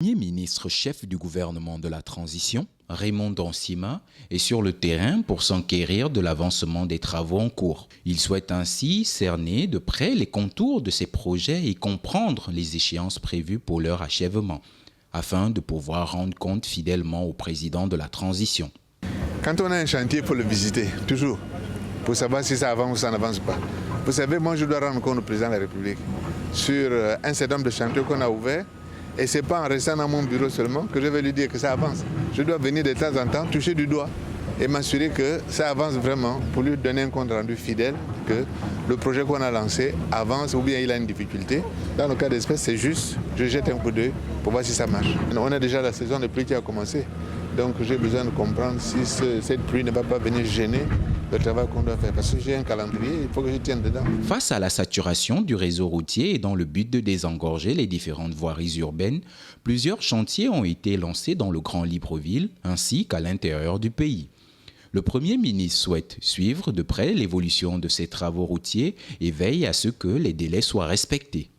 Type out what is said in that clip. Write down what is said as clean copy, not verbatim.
Premier ministre chef du gouvernement de la transition, Raymond Dansima, est sur le terrain pour s'enquérir de l'avancement des travaux en cours. Il souhaite ainsi cerner de près les contours de ces projets et comprendre les échéances prévues pour leur achèvement, afin de pouvoir rendre compte fidèlement au président de la transition. Quand on a un chantier, il faut le visiter, toujours, pour savoir si ça avance ou ça n'avance pas. Vous savez, moi je dois rendre compte au président de la République sur un certain nombre de chantiers qu'on a ouverts. Et ce n'est pas en restant dans mon bureau seulement que je vais lui dire que ça avance. Je dois venir de temps en temps toucher du doigt et m'assurer que ça avance vraiment pour lui donner un compte rendu fidèle que le projet qu'on a lancé avance ou bien il a une difficulté. Dans le cas d'espèce, c'est juste, je jette un coup d'œil pour voir si ça marche. On a déjà la saison de pluie qui a commencé, donc j'ai besoin de comprendre si cette pluie ne va pas venir gêner le travail qu'on doit faire. Parce que j'ai un calendrier, il faut que je tienne dedans. Face à la saturation du réseau routier et dans le but de désengorger les différentes voiries urbaines, plusieurs chantiers ont été lancés dans le Grand Libreville ainsi qu'à l'intérieur du pays. Le Premier ministre souhaite suivre de près l'évolution de ces travaux routiers et veille à ce que les délais soient respectés.